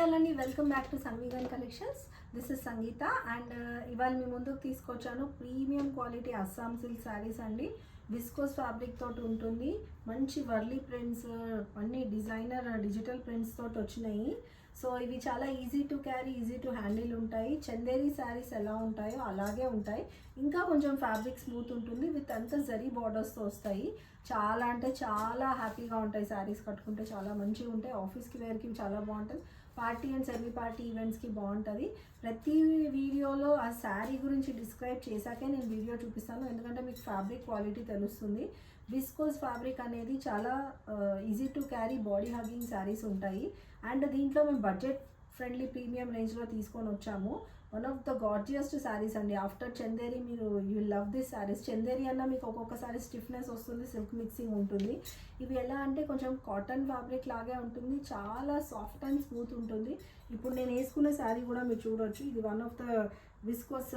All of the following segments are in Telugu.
హలో అండి, welcome back to Sangeethan collections. This is Sangeetha and ఇవాళ మీ ముందుకు తీసుకొచ్చాను premium quality Assam silk saris అండి. విస్కోస్ ఫ్యాబ్రిక్ తోటి ఉంటుంది, మంచి వర్లీ ప్రింట్స్, అన్ని డిజైనర్ డిజిటల్ ప్రింట్స్ తోటి వచ్చినాయి. సో ఇవి చాలా easy to carry, easy to handle ఉంటాయి. చందేరి శారీస్ ఎలా ఉంటాయో అలాగే ఉంటాయి, ఇంకా కొంచెం ఫ్యాబ్రిక్ స్మూత్ ఉంటుంది, విత్ అంతా జరీ బార్డర్స్తో వస్తాయి. చాలా అంటే చాలా హ్యాపీగా ఉంటాయి శారీస్ కట్టుకుంటే, చాలా మంచిగా ఉంటాయి. ఆఫీస్కి వేర్కి చాలా బాగుంటుంది, పార్టీ అండ్ సెమీ పార్టీ ఈవెంట్స్కి బాగుంటుంది. ప్రతి వీడియోలో ఆ శారీ గురించి డిస్క్రైబ్ చేశాకే నేను వీడియో చూపిస్తాను, ఎందుకంటే మీకు ఫ్యాబ్రిక్ క్వాలిటీ తెలుస్తుంది. విస్కోస్ ఫ్యాబ్రిక్ అనేది చాలా easy to carry body hugging saris ఉంటాయి. అండ్ దీంట్లో మేము బడ్జెట్ ఫ్రెండ్లీ ప్రీమియం రేంజ్లో తీసుకొని వచ్చాము. వన్ ఆఫ్ ద గార్జియస్ట్ శారీస్ అండి. ఆఫ్టర్ చందేరి మీరు you love this saris. Chanderi అన్న మీకు ఒక్కొక్కసారి స్టిఫ్నెస్ వస్తుంది, సిల్క్ మిక్సింగ్ ఉంటుంది. ఇవి ఎలా అంటే కొంచెం కాటన్ ఫ్యాబ్రిక్ లాగే ఉంటుంది, చాలా సాఫ్ట్ అండ్ స్మూత్ ఉంటుంది. ఇప్పుడు నేను వేసుకున్న శారీ కూడా మీరు చూడవచ్చు, ఇది one of the viscose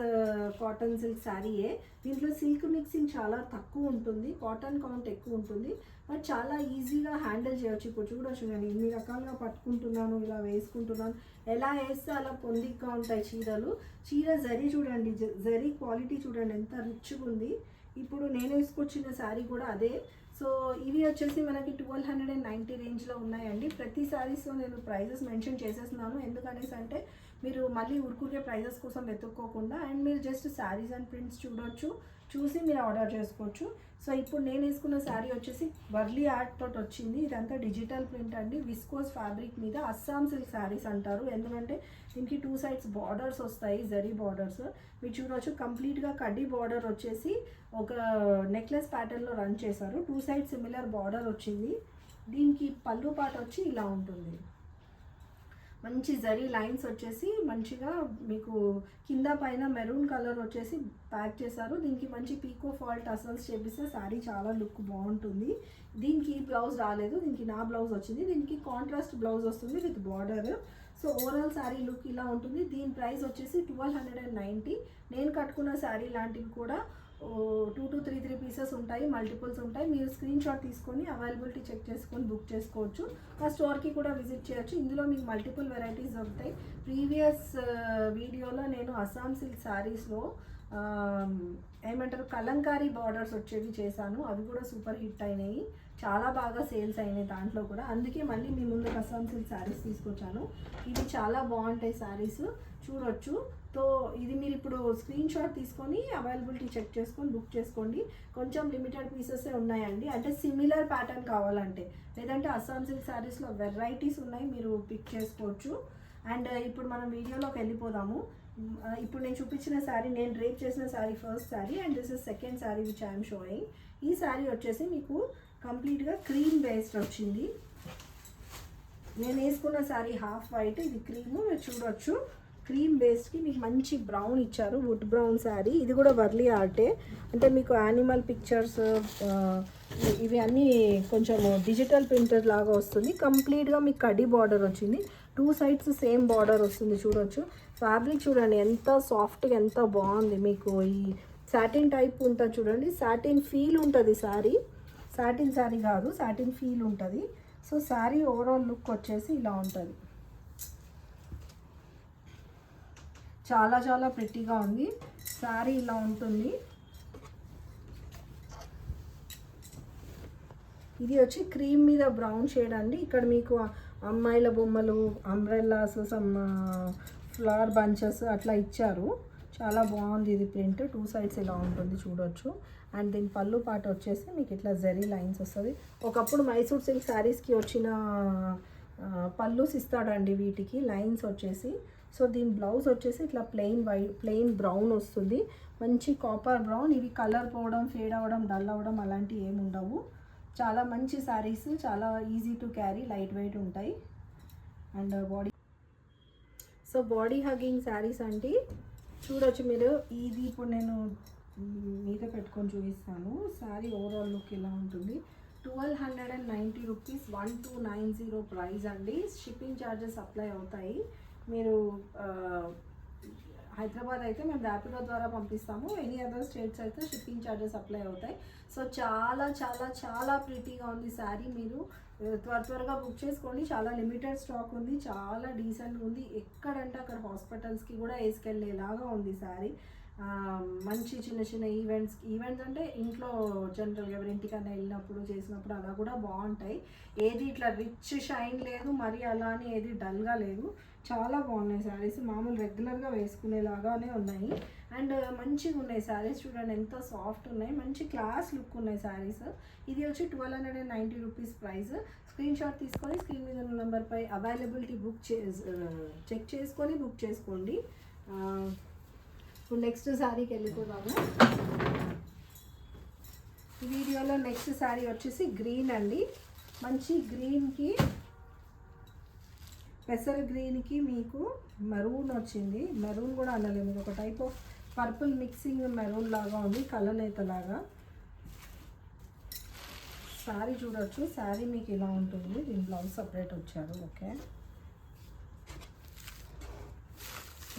cotton silk శారీయే. దీంట్లో సిల్క్ మిక్సింగ్ చాలా తక్కువ ఉంటుంది, కాటన్ కౌంట్ ఎక్కువ ఉంటుంది, బట్ చాలా ఈజీగా హ్యాండిల్ చేయొచ్చు. ఇప్పుడు చూడొచ్చు, నేను ఇన్ని రకాలుగా పట్టుకుంటున్నాను, ఇలా వేసుకుంటున్నాను, ఎలా వేస్తే అలా పొందిగ్గా ఉంటాయి చీరలు. చీర జరీ చూడండి, జరీ క్వాలిటీ చూడండి ఎంత రిచ్గా ఉంది. ఇప్పుడు నేను వేసుకొచ్చిన శారీ కూడా అదే. సో ఇవి వచ్చేసి మనకి 1290 రేంజ్లో ఉన్నాయండి. ప్రతి శారీస్లో నేను ప్రైజెస్ మెన్షన్ చేసేస్తున్నాను, ఎందుకనేసి అంటే మీరు మళ్ళీ ఉరుకుకే ప్రైజెస్ కోసం వెతుక్కోకుండా, అండ్ మీరు జస్ట్ శారీస్ అండ్ ప్రింట్స్ చూడొచ్చు, చూసి మీరు ఆర్డర్ చేసుకోవచ్చు. సో ఇప్పుడు నేను వేసుకున్న శారీ వచ్చేసి వర్లీ ఆర్ట్ తోటి వచ్చింది. ఇదంతా డిజిటల్ ప్రింట్ అండి, విస్కోస్ ఫ్యాబ్రిక్ మీద అస్సాం సిల్క్ శారీస్ అంటారు, ఎందుకంటే దీనికి 2 సైడ్స్ బార్డర్స్ వస్తాయి, జరీ బార్డర్స్. మీరు చూడవచ్చు కంప్లీట్గా కడ్డీ బార్డర్ వచ్చేసి ఒక నెక్లెస్ ప్యాటర్న్లో రన్ చేశారు. 2 సైడ్స్ సిమిలర్ బార్డర్ వచ్చింది. దీనికి పళ్ళు పాట వచ్చి ఇలా ఉంటుంది, మంచి జరీ లైన్స్ వచ్చేసి మంచిగా మీకు కింద పైన మెరూన్ కలర్ వచ్చేసి ప్యాక్ చేశారు. దీనికి మంచి పీకో ఫాల్ టసల్స్ చేపిస్తే శారీ చాలా లుక్ బాగుంటుంది. దీనికి బ్లౌజ్ రాలేదు, దీనికి నా బ్లౌజ్ వచ్చింది. దీనికి కాంట్రాస్ట్ బ్లౌజ్ వస్తుంది with border. So overall sari look ఇలా ఉంటుంది. దీని ప్రైస్ వచ్చేసి 1290. నేను కట్టుకున్న శారీ లాంటివి కూడా 2 to 3 పీసెస్ ఉంటాయి, మల్టిపుల్స్ ఉంటాయి. మీరు స్క్రీన్ షాట్ తీసుకొని అవైలబిలిటీ చెక్ చేసుకొని బుక్ చేసుకోవచ్చు. ఆ స్టోర్కి కూడా విజిట్ చేయొచ్చు. ఇందులో మీకు మల్టిపుల్ వెరైటీస్ దొరుకుతాయి. ప్రీవియస్ వీడియోలో నేను అస్సాం సిల్క్ శారీస్లో ఏమంటారు కలంకారీ బార్డర్స్ వచ్చేవి చేశాను, అవి కూడా సూపర్ హిట్ అయినాయి, చాలా బాగా సేల్స్ అయినాయి దాంట్లో కూడా. అందుకే మళ్ళీ మీ ముందు అస్సాం సిల్క్ శారీస్ తీసుకొచ్చాను. ఇవి చాలా బాగుంటాయి శారీస్, చూడొచ్చు. సో ఇది మీరు ఇప్పుడు స్క్రీన్ షాట్ తీసుకొని అవైలబిలిటీ చెక్ చేసుకొని బుక్ చేసుకోండి. కొంచెం లిమిటెడ్ పీసెసే ఉన్నాయండి, అంటే సిమిలర్ ప్యాటర్న్ కావాలంటే, లేదంటే అస్సాం సిల్క్ శారీస్లో వెరైటీస్ ఉన్నాయి, మీరు పిక్ చేసుకోవచ్చు. అండ్ ఇప్పుడు మనం వీడియోలోకి వెళ్ళిపోదాము. ఇప్పుడు నేను చూపించిన శారీ, నేను డ్రేప్ చేసిన sari first sari, and this is second sari which I'm showing. ఈ శారీ వచ్చేసి మీకు కంప్లీట్గా క్రీమ్ బేస్డ్ వచ్చింది. నేను వేసుకున్న శారీ హాఫ్ వైట్, ఇది క్రీము, మీరు చూడొచ్చు. క్రీమ్ బేస్డ్కి మీకు మంచి బ్రౌన్ ఇచ్చారు, వుడ్ బ్రౌన్ శారీ. ఇది కూడా వర్లీ ఆర్టే, అంటే మీకు యానిమల్ పిక్చర్స్ ఇవి అన్నీ కొంచెం డిజిటల్ ప్రింటర్ లాగా వస్తుంది. కంప్లీట్గా మీకు కడ్డీ బార్డర్ వచ్చింది, 2 సైడ్స్ సేమ్ బార్డర్ వస్తుంది, చూడొచ్చు. ఫ్యాబ్రిక్ చూడండి ఎంత సాఫ్ట్గా, ఎంత బాగుంది. మీకు ఈ సాటిన్ టైప్ ఉంటుంది చూడండి, సాటిన్ ఫీల్ ఉంటుంది శారీ, సాటిన్ శారీ కాదు, సాటిన్ ఫీల్ ఉంటుంది. సో శారీ ఓవరాల్ లుక్ వచ్చేసి ఇలా ఉంటుంది, చాలా చాలా ప్రిటీగా ఉంది. శారీ ఇలా ఉంటుంది. ఇది వచ్చి క్రీమ్ మీద బ్రౌన్ షేడ్ అండి. ఇక్కడ మీకు అమ్మాయిల బొమ్మలు, అంబ్రెల్లాస్, సమ్ ఫ్లవర్ బంచెస్ అట్లా ఇచ్చారు, చాలా బాగుంది. ఇది ప్రింట్ 2 సైడ్స్ ఇలా ఉంటుంది, చూడొచ్చు. అండ్ దీని పళ్ళు పాట వచ్చేసి మీకు ఇట్లా జరీ లైన్స్ వస్తుంది. ఒకప్పుడు మైసూర్ సిల్క్ శారీస్కి వచ్చిన పళ్ళుస్ ఇస్తాడండి వీటికి, లైన్స్ వచ్చేసి. సో దీని బ్లౌజ్ వచ్చేసి ఇట్లా ప్లెయిన్ బ్రౌన్ వస్తుంది, మంచి కాపర్ బ్రౌన్. ఇవి కలర్ పోవడం, ఫేడ్ అవ్వడం, డల్ అవ్వడం అలాంటివి ఏమి ఉండవు. చాలా మంచి శారీస్, చాలా easy to carry, light weight ఉంటాయి. అండ్ బాడీ హగ్గింగ్ శారీస్ అంటే చూడొచ్చు మీరు. ఇది ఇప్పుడు నేను మీద పెట్టుకొని చూపిస్తాను. శారీ ఓవరాల్ లుక్ ఇలా ఉంటుంది. 1290 రూపీస్, 1290 ప్రైస్ అండి. షిప్పింగ్ ఛార్జెస్ అప్లై అవుతాయి. మీరు హైదరాబాద్ అయితే మేము ర్యాపిడో ద్వారా పంపిస్తాము, ఎనీ అదర్ స్టేట్స్ అయితే షిప్పింగ్ ఛార్జెస్ అప్లై అవుతాయి. సో చాలా చాలా చాలా ప్రిటీగా ఉంది శారీ. మీరు త్వరగా బుక్ చేసుకోండి. చాలా లిమిటెడ్ స్టాక్ ఉంది, చాలా డీసెంట్ ఉంది. ఎక్కడంటే అక్కడ హాస్పిటల్స్కి కూడా వేసుకెళ్ళేలాగా ఉంది శారీ. మంచి చిన్న చిన్న ఈవెంట్స్ అంటే ఇంట్లో జనరల్గా ఎవరింటికన్నా వెళ్ళినప్పుడు చేసినప్పుడు అలా కూడా బాగుంటాయి. ఏది ఇట్లా రిచ్ షైన్ లేదు, మరి అలా అని ఏది డల్గా లేదు. చాలా బాగున్నాయి శారీస్, మామూలు రెగ్యులర్గా వేసుకునేలాగానే ఉన్నాయి. అండ్ మంచిగా ఉన్నాయి శారీస్, చూడండి ఎంత సాఫ్ట్ ఉన్నాయి, మంచి క్లాస్ లుక్ ఉన్నాయి శారీస్. ఇది వచ్చి 1290 రూపీస్ ప్రైస్. స్క్రీన్ షాట్ తీసుకొని స్క్రీన్ మీద ఉన్న నెంబర్పై అవైలబిలిటీ చెక్ చేసుకొని బుక్ చేసుకోండి. ఇప్పుడు నెక్స్ట్ శారీకి వెళ్ళిపోదాము. ఈ వీడియోలో నెక్స్ట్ శారీ వచ్చేసి గ్రీన్ అండి. మంచి గ్రీన్కి, పెసర్ గ్రీన్కి మీకు మెరూన్ వచ్చింది. మెరూన్ కూడా అనలేము, ఇది ఒక type of purple mixing maroon లాగా ఉంది, కలనేత లాగా. శారీ చూడొచ్చు, శారీ మీకు ఇలా ఉంటుంది. దీని బ్లౌజ్ సపరేట్ వచ్చారు. ఓకే,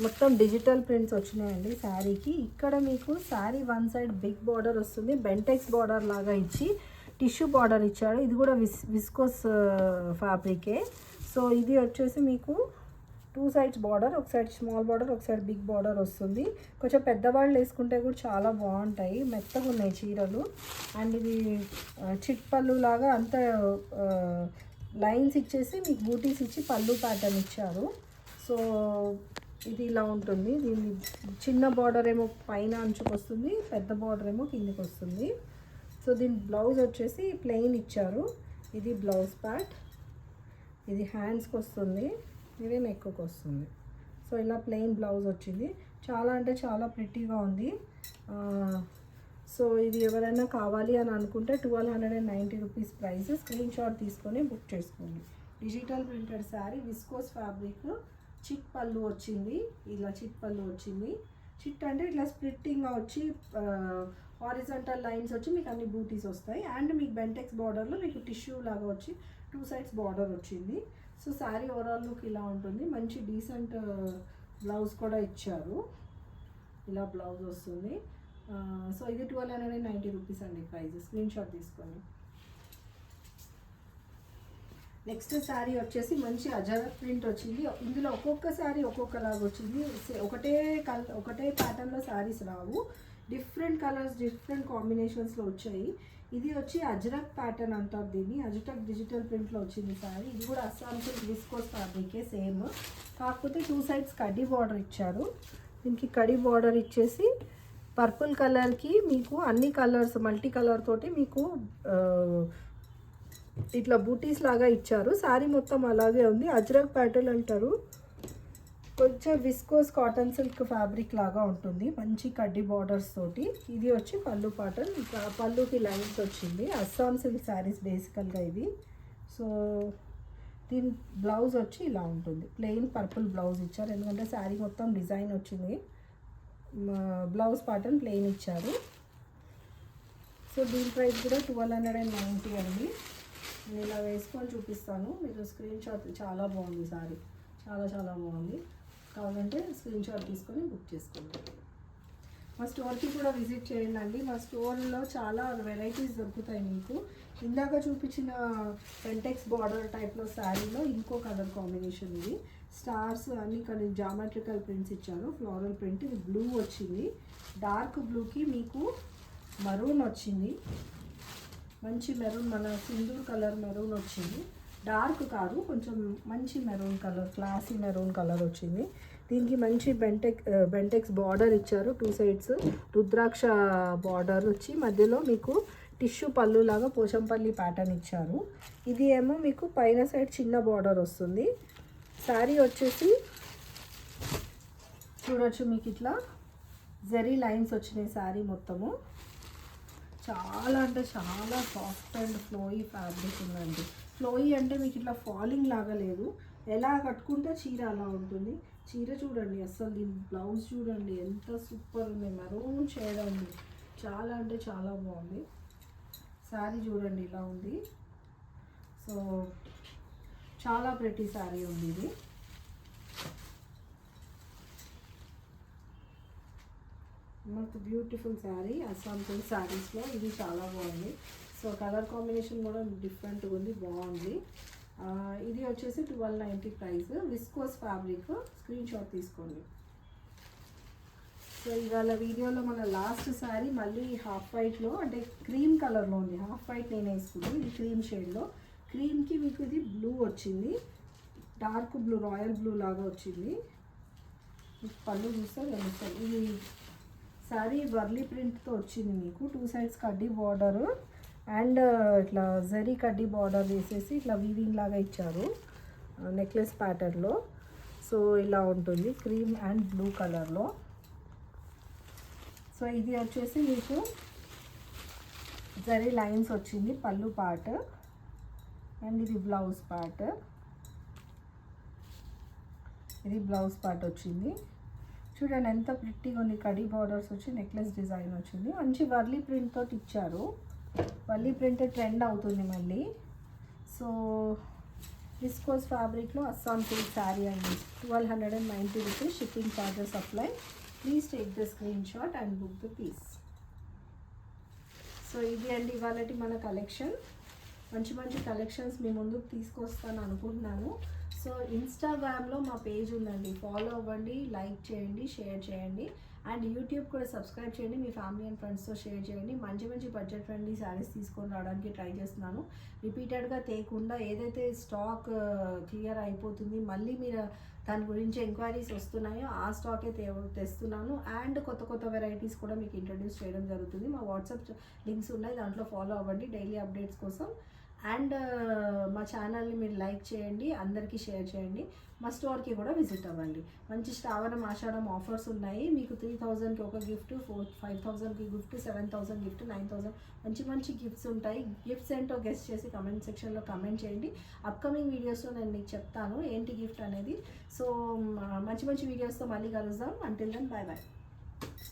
మొత్తం డిజిటల్ ప్రింట్స్ వచ్చినాయండి శారీకి. ఇక్కడ మీకు sari one side big border వస్తుంది, బెంటెక్స్ బార్డర్ లాగా ఇచ్చి టిష్యూ బార్డర్ ఇచ్చాడు. ఇది కూడా విస్కోస్ ఫ్యాబ్రికే. సో ఇది వచ్చేసి మీకు 2 సైడ్స్ బార్డర్, ఒక సైడ్ స్మాల్ బార్డర్, ఒక సైడ్ బిగ్ బార్డర్ వస్తుంది. కొంచెం పెద్దవాళ్ళు వేసుకుంటే కూడా చాలా బాగుంటాయి, మెత్తగా ఉన్నాయి చీరలు. అండ్ ఇది చిట్ పళ్ళు లాగా అంత లైన్స్ ఇచ్చేసి మీకు బూటీస్ ఇచ్చి పళ్ళు ప్యాటర్న్ ఇచ్చారు. సో ఇది ఇలా ఉంటుంది. దీన్ని చిన్న బార్డర్ ఏమో పైన అంచుకు వస్తుంది, పెద్ద బార్డర్ ఏమో కిందికి వస్తుంది. సో దీని బ్లౌజ్ వచ్చేసి ప్లెయిన్ ఇచ్చారు. ఇది బ్లౌజ్ పార్ట్, ఇది హ్యాండ్స్కి వస్తుంది, ఇది నెక్కి వస్తుంది. సో ఇలా ప్లెయిన్ బ్లౌజ్ వచ్చింది. చాలా అంటే చాలా ప్రిటీగా ఉంది. సో ఇది ఎవరైనా కావాలి అని అనుకుంటే 1290 రూపీస్ ప్రైస్. స్క్రీన్ షాట్ తీసుకొని బుక్ చేసుకోండి. Digital printed sari, viscose fabric, chit పళ్ళు వచ్చింది. ఇలా చిట్ పళ్ళు వచ్చింది. చిట్ అంటే ఇట్లా స్ప్లిట్టింగ్గా వచ్చి హారిజంటల్ లైన్స్ వచ్చి మీకు అన్ని బూటీస్ వస్తాయి. అండ్ మీకు బెంటెక్స్ బార్డర్లో మీకు టిష్యూ లాగా వచ్చి 2 సైడ్స్ బార్డర్ వచ్చింది. సో శారీ ఓవరాల్ లుక్ ఇలా ఉంటుంది. మంచి డీసెంట్ బ్లౌజ్ కూడా ఇచ్చారు. ఇలా బ్లౌజ్ వస్తుంది. సో ఇది 1290 రూపీస్ అండి ప్రైస్. స్క్రీన్ షాట్ తీసుకోండి. నెక్స్ట్ శారీ వచ్చేసి మంచి అజరక్ ప్రింట్ వచ్చింది. ఇందులో ఒక్కొక్క శారీ ఒక్కొక్కలాగా వచ్చింది. ఒకటే ప్యాటర్న్లో శారీస్ రావు, డిఫరెంట్ కలర్స్ డిఫరెంట్ కాంబినేషన్స్లో వచ్చాయి. ఇది వచ్చి అజరక్ ప్యాటర్న్ అంటారు దీన్ని. అజరక్ డిజిటల్ ప్రింట్లో వచ్చింది శారీ. ఇది కూడా అస్సాం సిల్క్ విస్కోస్ ఫ్యాబ్రికే సేమ్, కాకపోతే 2 సైడ్స్ కడ్డీ బార్డర్ ఇచ్చారు. దీనికి కడ్డీ బార్డర్ ఇచ్చేసి పర్పుల్ కలర్కి మీకు అన్ని కలర్స్ మల్టీ కలర్ తోటి మీకు ఇట్లా బూటీస్ లాగా ఇచ్చారు. శారీ మొత్తం అలాగే ఉంది. అజ్రక్ ప్యాటర్న్ అంటారు. కొంచెం విస్కోస్ కాటన్ సిల్క్ ఫ్యాబ్రిక్ లాగా ఉంటుంది, మంచి కడ్డీ బార్డర్స్ తోటి. ఇది వచ్చి పళ్ళు ప్యాటర్న్, పళ్ళుకి లైన్స్ వచ్చింది. అస్సాం సిల్క్ శారీస్ బేసికల్గా ఇది. సో దీని బ్లౌజ్ వచ్చి ఇలా ఉంటుంది. ప్లెయిన్ పర్పుల్ బ్లౌజ్ ఇచ్చారు, ఎందుకంటే శారీ మొత్తం డిజైన్ వచ్చింది. బ్లౌజ్ ప్యాటర్న్ ప్లెయిన్ ఇచ్చారు. సో దీని ప్రైస్ కూడా 1290 అండి. నేను ఇలా వేసుకొని చూపిస్తాను, మీరు స్క్రీన్ షాట్. చాలా బాగుంది శారీ, చాలా బాగుంది. కావాలంటే స్క్రీన్ షాట్ తీసుకొని బుక్ చేసుకోండి. మా స్టోర్కి కూడా విజిట్ చేయండి అండి. మా స్టోర్లో చాలా వెరైటీస్ దొరుకుతాయి మీకు. ఇందాక చూపించిన పెంటెక్స్ బార్డర్ టైప్లో శారీలో ఇంకో కలర్ కాంబినేషన్ ఇది. స్టార్స్ అన్ని కానీ జామెట్రికల్ ప్రింట్స్ ఇచ్చారు. ఫ్లోరల్ ప్రింట్, ఇది బ్లూ వచ్చింది. డార్క్ బ్లూకి మీకు మరూన్ వచ్చింది. మంచి మెరూన్, మన సింధూర్ కలర్ మెరూన్ వచ్చింది. డార్క్ కాదు, కొంచెం మంచి maroon colour, classy maroon colour వచ్చింది. దీనికి మంచి బెంటెక్స్ బార్డర్ ఇచ్చారు. 2 సైడ్స్ రుద్రాక్ష బార్డర్ వచ్చి మధ్యలో మీకు టిష్యూ పళ్ళు లాగా పోచంపల్లి ప్యాటర్న్ ఇచ్చారు. ఇది ఏమో మీకు పైన సైడ్ చిన్న బార్డర్ వస్తుంది. శారీ వచ్చేసి చూడొచ్చు, మీకు ఇట్లా జరీ లైన్స్ వచ్చినాయి శారీ మొత్తము. చాలా అంటే చాలా సాఫ్ట్ అండ్ ఫ్లోయీ ఫ్యాబ్రిక్ ఉందండి. ఫ్లోయీ అంటే మీకు ఇట్లా ఫాలింగ్ లాగా లేదు, ఎలా కట్టుకుంటే చీర అలా ఉంటుంది. చీర చూడండి, అసలు దీని బ్లౌజ్ చూడండి ఎంత సూపర్ ఉంది, మరూన్ షేడ్ ఉంది. చాలా అంటే చాలా బాగుంది. శారీ చూడండి ఇలా ఉంది. సో చాలా ప్రెటీ శారీ ఉంది ఇది. మనకు బ్యూటిఫుల్ శారీ, అస్సాం సిల్క్ శారీస్లో ఇది చాలా బాగుంది. సో సో కలర్ కాంబినేషన్ కూడా డిఫరెంట్గా ఉంది, బాగుంది. ఇది వచ్చేసి 1290 price. Viscose fabric, screen shot తీసుకోండి. సో ఇవాళ వీడియోలో మన లాస్ట్ శారీ మళ్ళీ హాఫ్ వైట్లో, అంటే క్రీమ్ కలర్లో ఉంది. హాఫ్ వైట్ నేను వేసుకున్నాను, ఇది క్రీమ్ షేడ్లో. క్రీమ్కి మీకు ఇది బ్లూ వచ్చింది, డార్క్ బ్లూ, రాయల్ బ్లూ లాగా వచ్చింది. పళ్ళు చూస్తే తెలుస్తుంది. ఇది శారీ వర్లీ ప్రింట్తో వచ్చింది మీకు. 2 సైడ్స్ కడ్డీ బార్డర్ అండ్ ఇట్లా జరీ కడ్డీ బార్డర్ వేసేసి ఇట్లా వీవింగ్ లాగా ఇచ్చారు నెక్లెస్ ప్యాటర్న్లో. సో ఇలా ఉంటుంది క్రీమ్ అండ్ బ్లూ కలర్లో. సో ఇది వచ్చేసి మీకు జరీ లైన్స్ వచ్చింది పళ్ళు పార్ట్, అండ్ ఇది బ్లౌజ్ పార్ట్. ఇది బ్లౌజ్ పార్ట్ వచ్చింది. చూడండి ఎంత ప్రిట్టిగా ఉంది, కడీ బార్డర్స్ వచ్చి నెక్లెస్ డిజైన్ వచ్చింది. మంచి వర్లీ ప్రింట్ తోటి ఇచ్చారు. వర్లీ ప్రింట్ ట్రెండ్ అవుతుంది మళ్ళీ. సో విస్కోస్ ఫ్యాబ్రిక్లో అస్సాం సిల్క్ శారీ అండి, 1290 rupees. Shipping charges apply. Please take the screen shot and book the piece. So ఇది అండి ఇవాళ మన కలెక్షన్. మంచి మంచి కలెక్షన్స్ మీ ముందుకు తీసుకొస్తాను అనుకుంటున్నాను. సో ఇన్స్టాగ్రామ్లో మా పేజ్ ఉందండి, ఫాలో అవ్వండి, లైక్ చేయండి, షేర్ చేయండి. అండ్ యూట్యూబ్ కూడా సబ్స్క్రైబ్ చేయండి, మీ ఫ్యామిలీ అండ్ ఫ్రెండ్స్తో షేర్ చేయండి. మంచి మంచి బడ్జెట్ ఫ్రెండ్లీ శారీస్ తీసుకొని రావడానికి ట్రై చేస్తున్నాను. రిపీటెడ్గా తేకుండా ఏదైతే స్టాక్ క్లియర్ అయిపోతుంది, మళ్ళీ మీరు దాని గురించి ఎంక్వైరీస్ వస్తున్నాయో ఆ స్టాకే తెస్తున్నాను. అండ్ కొత్త కొత్త వెరైటీస్ కూడా మీకు ఇంట్రడ్యూస్ చేయడం జరుగుతుంది. మా వాట్సాప్ లింక్స్ ఉన్నాయి, దాంట్లో ఫాలో అవ్వండి డైలీ అప్డేట్స్ కోసం. అండ్ మా ఛానల్ని మీరు లైక్ చేయండి, అందరికీ షేర్ చేయండి. మా స్టోర్కి కూడా విజిట్ అవ్వండి. మంచి శ్రావణం ఆషాఢం ఆఫర్స్ ఉన్నాయి. మీకు 3000కి ఒక గిఫ్ట్, 5000కి గిఫ్ట్, 7000 గిఫ్ట్, 9000 మంచి మంచి గిఫ్ట్స్ ఉంటాయి. గిఫ్ట్స్ ఏంటో గెస్ట్ చేసి కమెంట్ సెక్షన్లో కమెంట్ చేయండి. అప్కమింగ్ వీడియోస్లో నేను మీకు చెప్తాను ఏంటి గిఫ్ట్ అనేది. సో మంచి మంచి వీడియోస్తో మళ్ళీ కలుద్దాం. Until then bye by.